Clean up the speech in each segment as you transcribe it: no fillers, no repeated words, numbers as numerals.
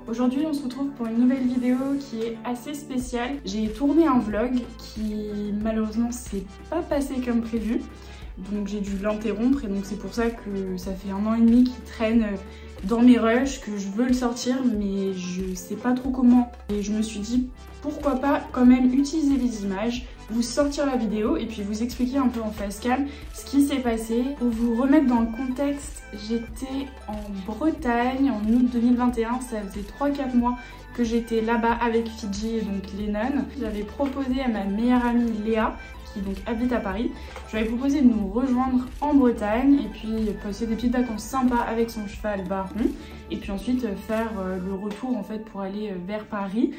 Aujourd'hui on se retrouve pour une nouvelle vidéo qui est assez spéciale. J'ai tourné un vlog qui malheureusement s'est pas passé comme prévu. Donc j'ai dû l'interrompre et donc c'est pour ça que ça fait 1 an et demi qu'il traîne dans mes rushs, que je veux le sortir mais je sais pas trop comment. Et je me suis dit pourquoi pas quand même utiliser les images, vous sortir la vidéo et puis vous expliquer un peu en face cam ce qui s'est passé. Pour vous remettre dans le contexte, j'étais en Bretagne en août 2021, ça faisait 3-4 mois que j'étais là-bas avec Fidji et donc Lennon. J'avais proposé à ma meilleure amie Léa, qui donc habite à Paris, je lui avais proposé de nous rejoindre en Bretagne et puis passer des petites vacances sympas avec son cheval Baron et puis ensuite faire le retour en fait pour aller vers Paris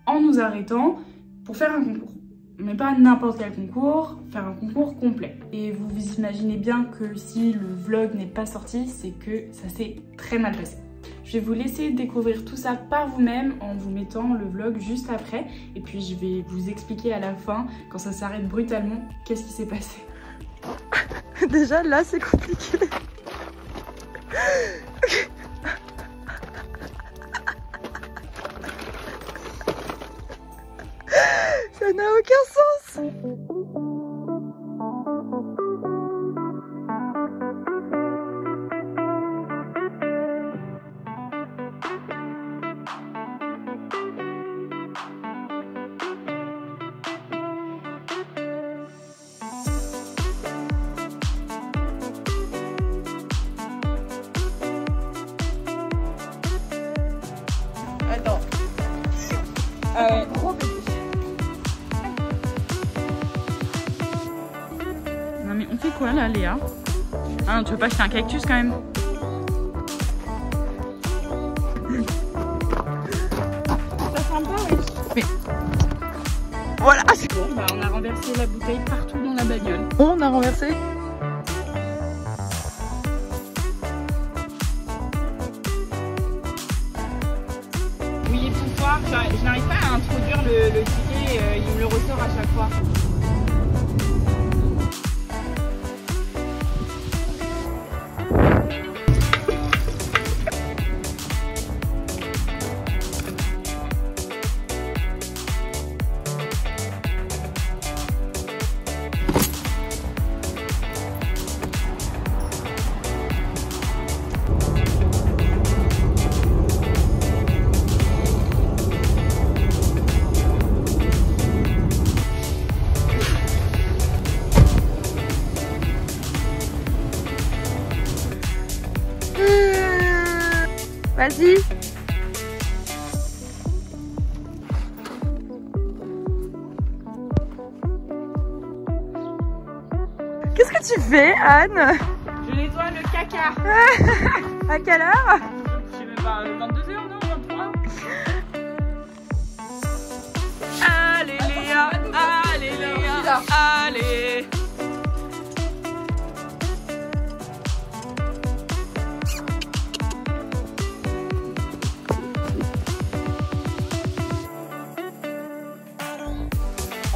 en nous arrêtant pour faire un concours. Mais pas n'importe quel concours, faire un concours complet. Et vous vous imaginez bien que si le vlog n'est pas sorti, c'est que ça s'est très mal passé. Je vais vous laisser découvrir tout ça par vous-même en vous mettant le vlog juste après. Et puis je vais vous expliquer à la fin, quand ça s'arrête brutalement, qu'est-ce qui s'est passé. Déjà là c'est compliqué. Ça n'a aucun sens. Attends. Ah ouais, trop petit. Non mais on fait quoi là Léa? Ah non, tu veux pas acheter un cactus quand même? Ça sympa oui. Mais voilà. Bon bah on a renversé la bouteille partout dans la bagnole. On a renversé. Oui et pouvoir, je n'arrive pas à introduire le ticket, il me le ressort à chaque fois. Vas-y. Qu'est-ce que tu fais, Anne? Je nettoie le caca. À quelle heure? Je sais même pas, 22 h non? 23 h? Allez Léa, allez Léa, allez.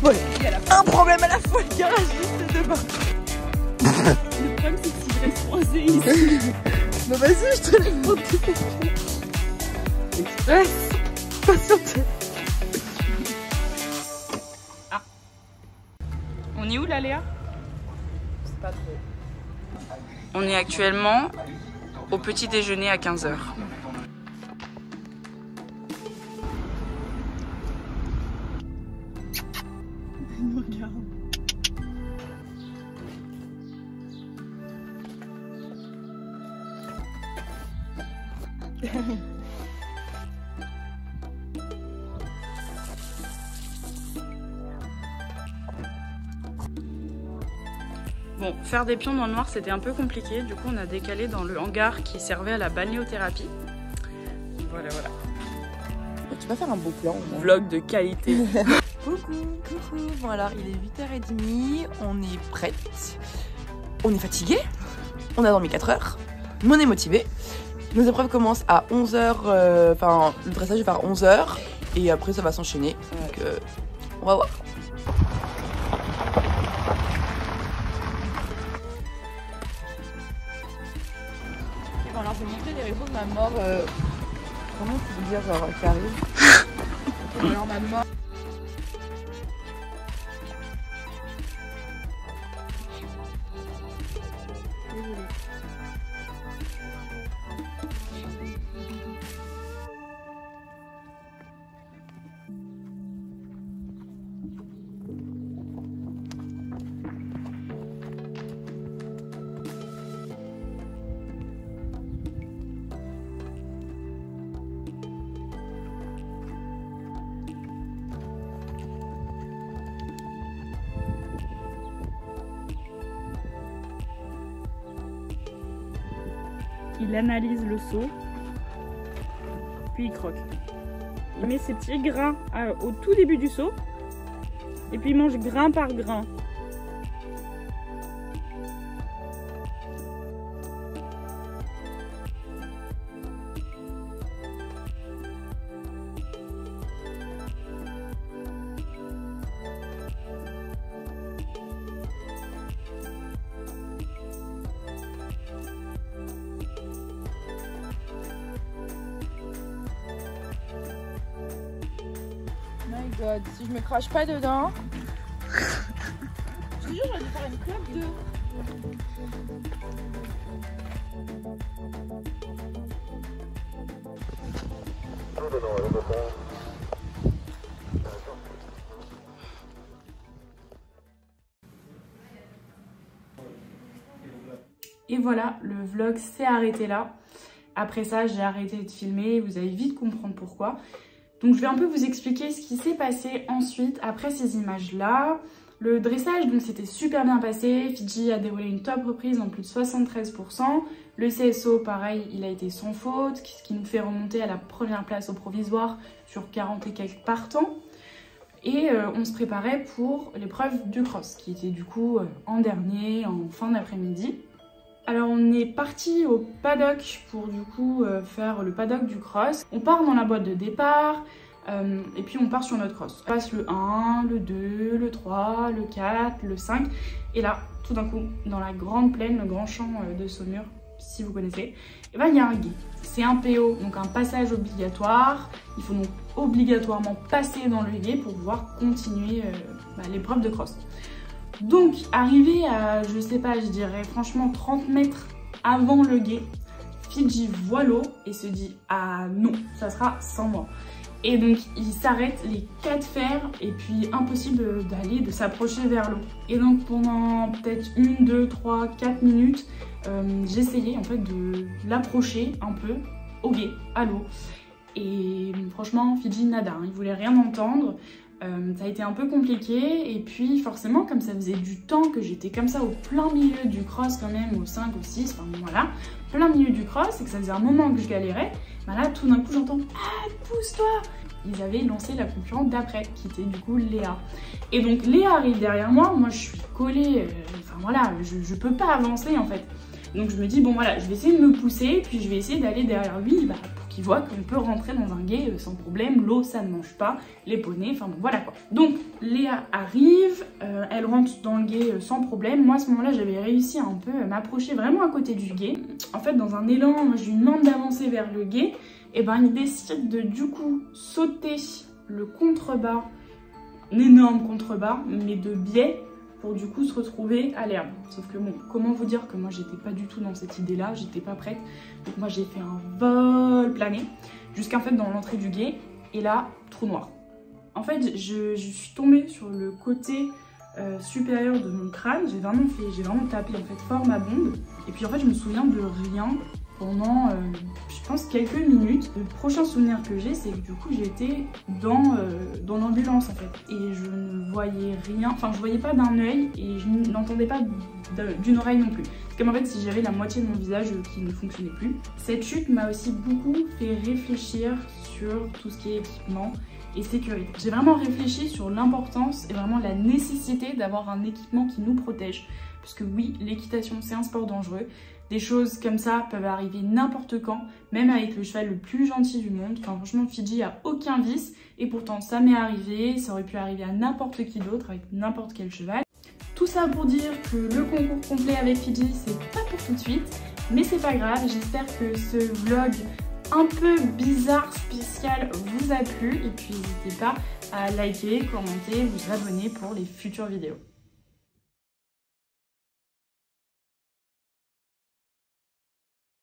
Bon, il y a un problème à la fois, le garagiste est devant. Le problème c'est que si je reste coincée ici. Bah vas-y, je te laisse monter. Express. Patientez. Ah. On est où là Léa? C'est pas trop. On est actuellement au petit déjeuner à 15 h. Regarde. Bon, faire des pions dans le noir c'était un peu compliqué, du coup on a décalé dans le hangar qui servait à la balnéothérapie. Voilà, voilà. Tu vas faire un beau plan. Vlog de qualité. Coucou. Bon alors il est 8h30, on est prête. On est fatigué. On a dormi 4 heures. Mais on est motivé. Nos épreuves commencent à 11h. Enfin, le dressage va à 11h. Et après ça va s'enchaîner. Donc on va voir. Bon alors je vais montrer les réseaux de ma mort trop long de dire genre qui arrive. Alors maman. Il analyse le seau, puis il croque. Il met ses petits grains au tout début du seau, et puis il mange grain par grain. My god, si je me crache pas dedans, je te jure, j'aurais dû faire une clope de. Et voilà, le vlog s'est arrêté là. Après ça, j'ai arrêté de filmer, vous allez vite comprendre pourquoi. Donc je vais un peu vous expliquer ce qui s'est passé ensuite après ces images-là. Le dressage, donc c'était super bien passé. Fidji a déroulé une top reprise en plus de 73%. Le CSO, pareil, il a été sans faute, ce qui nous fait remonter à la première place au provisoire sur 40 et quelques partants. Et on se préparait pour l'épreuve du cross, qui était du coup en dernier, en fin d'après-midi. Alors on est parti au paddock pour du coup faire le paddock du cross. On part dans la boîte de départ et puis on part sur notre cross. On passe le 1, le 2, le 3, le 4, le 5 et là tout d'un coup dans la grande plaine, le grand champ de Saumur, si vous connaissez, et ben il y a un gué. C'est un PO, donc un passage obligatoire. Il faut donc obligatoirement passer dans le gué pour pouvoir continuer l'épreuve de cross. Donc, arrivé à, je sais pas, je dirais franchement 30 mètres avant le gué, Fidji voit l'eau et se dit « Ah non, ça sera sans moi ». Et donc, il s'arrête les 4 fers et puis impossible de s'approcher vers l'eau. Et donc, pendant peut-être 1, 2, 3, 4 minutes, j'essayais en fait de l'approcher un peu au gué, à l'eau. Et franchement, Fidji nada, hein, il voulait rien entendre. Ça a été un peu compliqué et puis forcément comme ça faisait du temps que j'étais comme ça au plein milieu du cross quand même, au 5, au 6, enfin voilà, plein milieu du cross et que ça faisait un moment que je galérais, bah là tout d'un coup j'entends « Ah, pousse-toi !» Ils avaient lancé la concurrente d'après qui était du coup Léa. Et donc Léa arrive derrière moi je suis collée, enfin voilà, je peux pas avancer en fait. Donc je me dis bon voilà, je vais essayer de me pousser puis je vais essayer d'aller derrière lui pour qu'il voit qu'on peut rentrer dans un gué sans problème, l'eau ça ne mange pas, les poneys, enfin bon voilà quoi. Donc Léa arrive, elle rentre dans le gué sans problème. Moi à ce moment-là j'avais réussi à un peu m'approcher vraiment à côté du gué. En fait dans un élan, je lui demande d'avancer vers le gué, et ben il décide de du coup sauter le contrebas, un énorme contrebas, mais de biais, pour du coup se retrouver à l'herbe. Sauf que bon, comment vous dire que moi j'étais pas du tout dans cette idée là, j'étais pas prête. Donc moi j'ai fait un vol plané jusqu'en fait dans l'entrée du gué et là, trou noir. En fait je suis tombée sur le côté supérieur de mon crâne, j'ai vraiment tapé en fait fort ma bombe. Et puis en fait je me souviens de rien pendant je pense quelques minutes. Le prochain souvenir que j'ai c'est que du coup j'étais dans l'ambulance en fait et je ne voyais rien, enfin je voyais pas d'un œil et je n'entendais pas d'une oreille non plus. C'est comme en fait si j'avais la moitié de mon visage qui ne fonctionnait plus. Cette chute m'a aussi beaucoup fait réfléchir sur tout ce qui est équipement et sécurité. J'ai vraiment réfléchi sur l'importance et vraiment la nécessité d'avoir un équipement qui nous protège. Parce que oui, l'équitation c'est un sport dangereux. Des choses comme ça peuvent arriver n'importe quand, même avec le cheval le plus gentil du monde. Enfin franchement Fidji a aucun vice et pourtant ça m'est arrivé, ça aurait pu arriver à n'importe qui d'autre avec n'importe quel cheval. Tout ça pour dire que le concours complet avec Fidji c'est pas pour tout de suite, mais c'est pas grave, j'espère que ce vlog un peu bizarre, spécial vous a plu. Et puis n'hésitez pas à liker, commenter, vous abonner pour les futures vidéos.